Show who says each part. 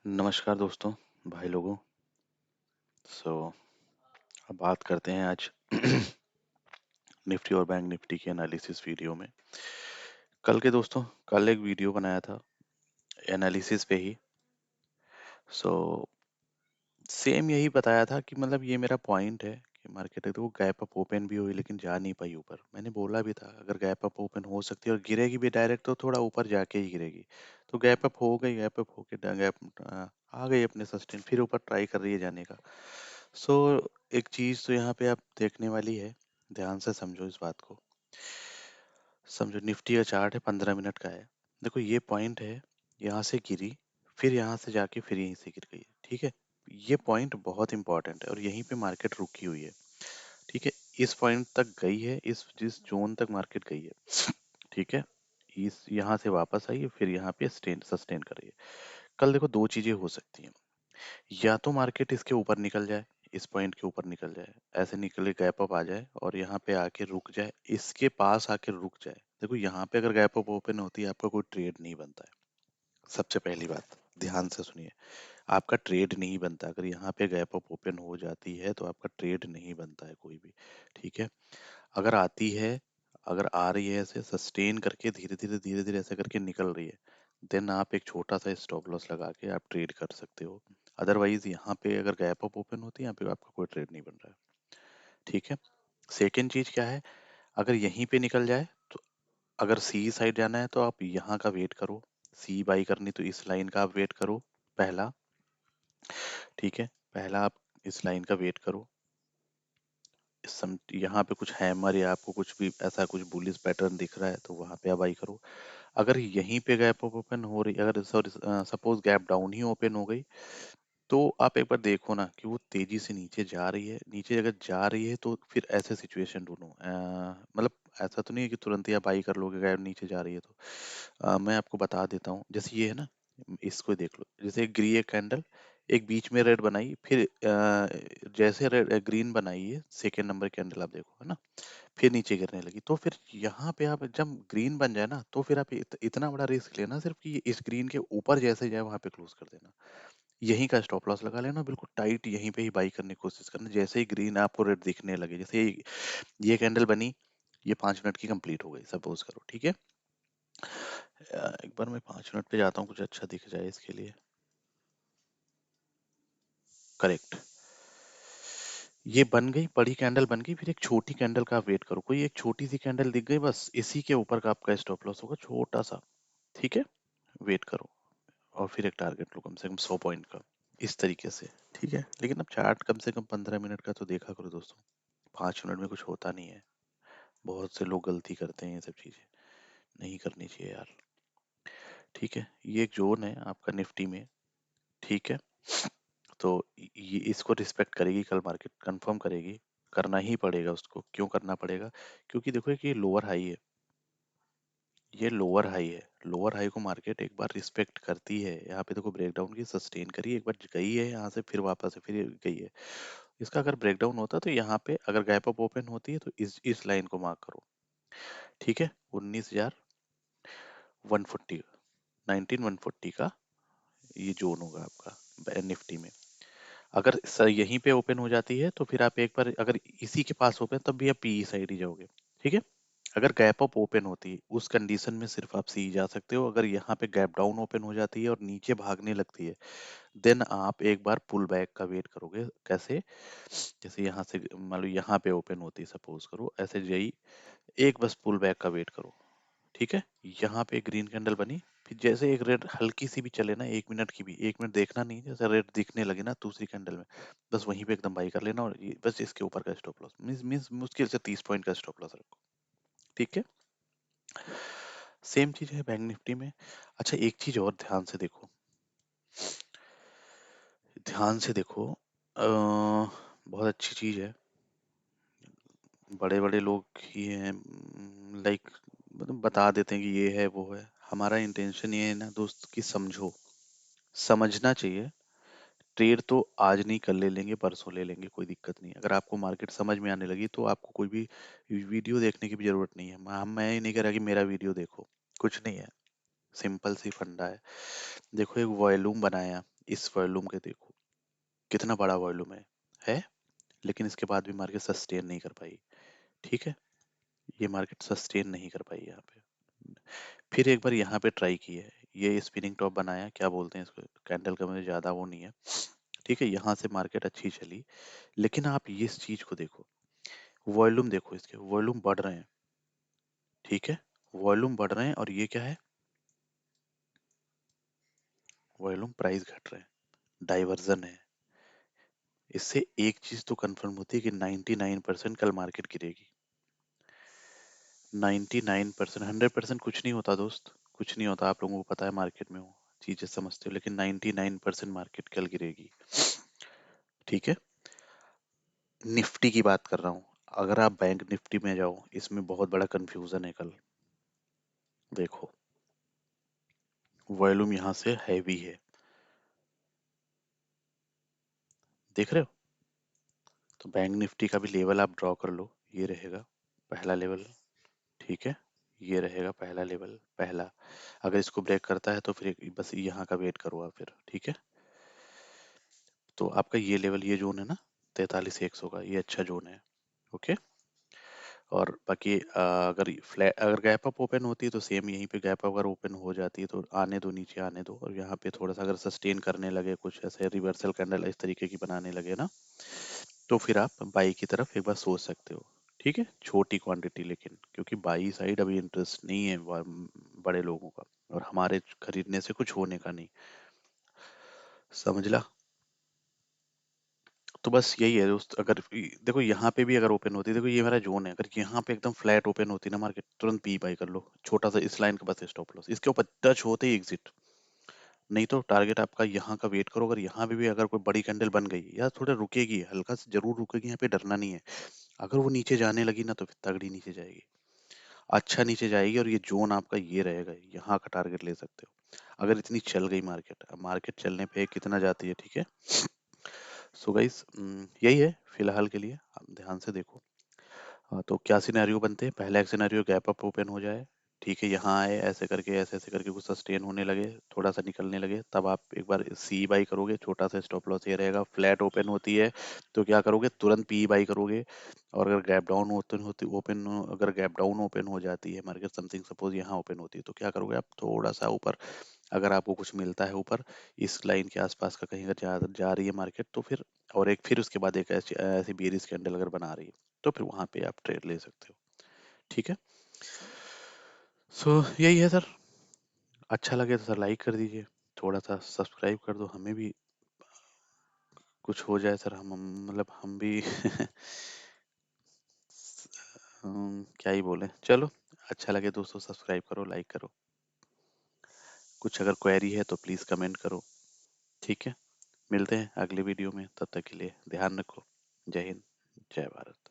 Speaker 1: नमस्कार दोस्तों, भाई लोगों। सो अब बात करते हैं आज निफ्टी और बैंक निफ्टी के एनालिसिस वीडियो में। कल एक वीडियो बनाया था एनालिसिस पे ही। सो सेम यही बताया था कि मतलब ये मेरा पॉइंट है कि मार्केट है तो वो गैप अप ओपन भी हुई लेकिन जा नहीं पाई ऊपर। मैंने बोला भी था अगर गैप अप ओपन हो सकती है और गिरेगी भी डायरेक्ट तो थोड़ा ऊपर जाके ही गिरेगी। तो गैप अप हो गई, गैप अप होके गैप आ गई अपने सस्टेन, फिर ऊपर ट्राई कर रही है जाने का। सो एक चीज तो यहाँ पे आप देखने वाली है, ध्यान से समझो इस बात को। समझो निफ्टी का चार्ट है, 15 मिनट का है। देखो ये पॉइंट है, यहाँ से गिरी, फिर यहाँ से जाके फिर यहीं से गिर गई, ठीक है। ये पॉइंट बहुत इंपॉर्टेंट है और यहीं पे मार्केट रुकी हुई है, ठीक है। इस पॉइंट तक गई है, इस जिस जोन तक मार्केट गई है, ठीक है। इस यहाँ से वापस आई है, फिर यहाँ पे सस्टेन कर रही है। कल देखो दो चीजें हो सकती हैं, या तो मार्केट इसके ऊपर निकल जाए, इस पॉइंट के ऊपर निकल जाए, ऐसे निकले गैप अप आ जाए और यहाँ पे आके रुक जाए, इसके पास आके रुक जाए। देखो यहाँ पे अगर गैप अप ओपन होती है आपका कोई ट्रेड नहीं बनता है। सबसे पहली बात ध्यान से सुनिए, आपका ट्रेड नहीं बनता। अगर यहाँ पे गैप अप ओपन हो जाती है तो आपका ट्रेड नहीं बनता है कोई भी, ठीक है। अगर आती है, अगर आ रही है ऐसे सस्टेन करके धीरे धीरे ऐसे करके निकल रही है, देन आप एक छोटा सा स्टॉप लॉस लगा के आप ट्रेड कर सकते हो। अदरवाइज यहाँ पे अगर गैप अप ओपन होती है यहाँ पे आपका कोई ट्रेड नहीं बन रहा है, ठीक है। सेकेंड चीज क्या है, अगर यहीं पे निकल जाए तो अगर सी साइड जाना है तो आप यहाँ का वेट करो। सी बाई करनी तो इस लाइन का आप वेट करो, पहला, ठीक है। पहला आप इस लाइन का वेट करो। यहाँ पे कुछ हैमर या आपको कुछ भी ऐसा कुछ बुलिश पैटर्न दिख रहा है तो वहां पे आप बाई करो। अगर यहीं पे गैप अप ओपन हो रही, अगर सॉरी सपोज गैप डाउन ही ओपन हो गई, तो आप एक बार देखो ना कि वो तेजी से नीचे जा रही है। नीचे अगर जा रही है तो फिर ऐसे सिचुएशन ढूंढो, मतलब ऐसा तो नहीं है कि तुरंत ही आप बाई कर लोगे अगर नीचे जा रही है तो। मैं आपको बता देता हूँ, जैसे ये है ना, इसको देख लो। जैसे एक ग्री एक कैंडल, एक बीच में रेड बनाई, फिर जैसे रेड ग्रीन बनाई है सेकेंड नंबर कैंडल, आप देखो है ना, फिर नीचे गिरने लगी। तो फिर यहाँ पे आप जब ग्रीन बन जाए ना तो फिर आप इतना बड़ा रिस्क लेना सिर्फ कि इस ग्रीन के ऊपर जैसे जाए वहां पे क्लोज कर देना। यहीं का स्टॉप लॉस लगा लेना बिल्कुल टाइट, यहीं पे ही बाई करने की कोशिश करना। जैसे ही ग्रीन आपको रेड दिखने लगे, जैसे ये कैंडल बनी, ये 5 मिनट की कंप्लीट हो गई सपोज करो, ठीक है। एक बार मैं 5 मिनट पे जाता हूँ, कुछ अच्छा दिख जाए इसके लिए। करेक्ट, ये बन गई, बड़ी कैंडल बन गई, फिर एक छोटी कैंडल का आप वेट करो। कोई एक छोटी सी कैंडल दिख गई, बस इसी के ऊपर का आपका स्टॉप लॉस होगा छोटा सा, ठीक है। वेट करो और फिर एक टारगेट लो कम से कम 100 पॉइंट का, इस तरीके से, ठीक है। लेकिन अब चार्ट कम से कम 15 मिनट का तो देखा करो दोस्तों, 5 मिनट में कुछ होता नहीं है। बहुत से लोग गलती करते हैं, ये सब चीजें नहीं करनी चाहिए यार, ठीक है। ये एक जोन है आपका निफ्टी में, ठीक है। तो ये इसको रिस्पेक्ट करेगी, कल मार्केट कंफर्म करेगी, करना ही पड़ेगा उसको। क्यों करना पड़ेगा, क्योंकि देखो कि ये लोअर हाई है, ये लोअर हाई है। लोअर हाई को मार्केट एक बार रिस्पेक्ट करती है। यहाँ पे देखो ब्रेकडाउन की, सस्टेन करी, एक बार गई है यहाँ से, फिर वापस से फिर गई है। इसका अगर ब्रेकडाउन होता तो यहाँ पे अगर गैप अप ओपन होती है तो इस लाइन को मार्क करो, ठीक है। 19,140, 19,140 का ये जोन होगा आपका निफ्टी में। अगर सर यहीं पे ओपन हो जाती है तो फिर आप एक बार अगर इसी के पास ओपन, तब भी आप पीई साइड ही जाओगे, ठीक है। अगर गैप अप ओपन होती है उस कंडीशन में सिर्फ आप सी जा सकते हो। अगर यहाँ पे गैप डाउन ओपन हो जाती है और नीचे भागने लगती है, देन आप एक बार पुल बैक का वेट करोगे। कैसे, जैसे यहाँ से मान लो यहाँ पे ओपन होती है सपोज करो, ऐसे जाई, एक बस पुल बैक का वेट करो, ठीक है। यहाँ पे ग्रीन कैंडल बनी, फिर जैसे एक रेड हल्की सी भी चले ना, 1 मिनट की भी, 1 मिनट देखना नहीं, जैसे रेड दिखने लगे ना दूसरी कैंडल में, बस वहीं पे एकदम बाई कर लेना और बस इसके ऊपर का स्टॉप लॉस मीन्स मीन्स मुश्किल से 30 पॉइंट का स्टॉप लॉस रखो, ठीक है। सेम चीज है बैंक निफ्टी में। अच्छा एक चीज और ध्यान से देखो, ध्यान से देखो, बहुत अच्छी चीज है। बड़े बड़े लोग ही हैं, लाइक मतलब बता देते हैं कि ये है वो है। हमारा इंटेंशन ये है ना दोस्त कि समझो, समझना चाहिए। ट्रेड तो आज नहीं कल ले लेंगे, परसों ले लेंगे, कोई दिक्कत नहीं है। अगर आपको मार्केट समझ में आने लगी तो आपको कोई भी वीडियो देखने की भी जरूरत नहीं है। मैं ये नहीं कह रहा कि मेरा वीडियो देखो, कुछ नहीं है, सिंपल सी फंडा है। देखो एक वॉल्यूम बनाया, इस वॉल्यूम के देखो, कितना बड़ा वॉल्यूम है, लेकिन इसके बाद भी मार्केट सस्टेन नहीं कर पाई। ठीक है, ये मार्केट सस्टेन नहीं कर पाई यहाँ पे। फिर एक बार यहाँ पे ट्राई की है, ये स्पिनिंग टॉप बनाया, क्या बोलते हैं इसको, कैंडल का मुझे ज्यादा वो नहीं है। ठीक है, यहाँ से मार्केट अच्छी चली, लेकिन आप ये इस चीज को देखो, वॉल्यूम देखो, इसके वॉल्यूम बढ़ रहे हैं। ठीक है, वॉल्यूम बढ़ रहे हैं, और ये क्या है, वॉल्यूम प्राइस घट रहे हैं, डाइवर्जन है। इससे एक चीज तो कंफर्म होती है कि 99% कल मार्केट गिरेगी। 99%, 100% कुछ नहीं होता दोस्त, कुछ नहीं होता, आप लोगों को पता है, मार्केट में हो, चीजें समझते हो, लेकिन 99% मार्केट कल गिरेगी। ठीक है, निफ्टी की बात कर रहा हूँ। अगर आप बैंक निफ्टी में जाओ, इसमें बहुत बड़ा कंफ्यूजन है कल। देखो, वॉल्यूम यहाँ से हैवी है, देख रहे हो, तो बैंक निफ्टी का भी लेवल आप ड्रॉ कर लो, ये रहेगा पहला लेवल। ठीक है, ये रहेगा पहला लेवल, पहला। अगर इसको ब्रेक करता है तो फिर बस यहाँ का वेट करो आप फिर। ठीक है, तो आपका ये लेवल, ये जोन है ना, 43,100 का, ये अच्छा जोन है। ओके, और बाकी अगर फ्लैट, अगर गैप अप ओपन होती है तो सेम यहीं पे गैप अगर ओपन हो जाती है तो आने दो, नीचे आने दो, और यहाँ पे थोड़ा सा अगर सस्टेन करने लगे, कुछ ऐसे रिवर्सल कैंडल इस तरीके की बनाने लगे ना, तो फिर आप बाई की तरफ एक बार सोच सकते हो। ठीक है, छोटी क्वांटिटी, लेकिन क्योंकि बाई साइड अभी इंटरेस्ट नहीं है बड़े लोगों का, और हमारे खरीदने से कुछ होने का नहीं, समझ ला। तो बस यही है दोस्त, अगर देखो यहाँ पे भी अगर ओपन होती, देखो ये मेरा जोन है, अगर यहाँ पे एकदम फ्लैट ओपन होती ना मार्केट, तुरंत पी बाई कर लो, छोटा सा इस लाइन के पास स्टॉप लॉस, इसके ऊपर टच होते ही एग्जिट। नहीं तो टारगेट आपका यहाँ का वेट करो, अगर यहाँ पे भी अगर कोई बड़ी कैंडल बन गई, या थोड़ा रुकेगी, हल्का से जरूर रुकेगी, यहाँ पे डरना नहीं है। अगर वो नीचे जाने लगी ना, तो फिर तगड़ी नीचे जाएगी, अच्छा नीचे जाएगी, और ये जोन आपका ये रहेगा, यहाँ का टारगेट ले सकते हो। अगर इतनी चल गई मार्केट, अब मार्केट चलने पे कितना जाती है। ठीक है, सो गाइस, यही है फिलहाल के लिए, आप ध्यान से देखो। हाँ, तो क्या सिनेरियो बनते हैं, पहला एक सिनेरियो, गैप अप ओपन हो जाए, ठीक है, यहाँ आए, ऐसे करके, ऐसे ऐसे करके कुछ सस्टेन होने लगे, थोड़ा सा निकलने लगे, तब आप एक बार सी बाई करोगे, छोटा सा स्टॉप लॉस ये रहेगा। फ्लैट ओपन होती है तो क्या करोगे, तुरंत पी बाई करोगे। और अगर गैप डाउन ओपन होती, ओपन अगर गैप डाउन ओपन हो जाती है मार्केट, समथिंग सपोज यहाँ ओपन होती है, तो क्या करोगे आप, थोड़ा सा ऊपर, अगर आपको कुछ मिलता है ऊपर, इस लाइन के आसपास का कहीं अगर जा रही है मार्केट, तो फिर, और एक फिर उसके बाद एक ऐसी ऐसी बेरिश कैंडल अगर बना रही है, तो फिर वहां पे आप ट्रेड ले सकते हो। ठीक है, सो यही है सर। अच्छा लगे तो सर लाइक कर दीजिए, थोड़ा सा सब्सक्राइब कर दो, हमें भी कुछ हो जाए सर, हम मतलब हम भी क्या ही बोले, चलो, अच्छा लगे दोस्तों, सब्सक्राइब करो, लाइक करो, कुछ अगर क्वेरी है तो प्लीज़ कमेंट करो। ठीक है, मिलते हैं अगले वीडियो में, तब तक के लिए ध्यान रखो। जय हिंद, जय भारत।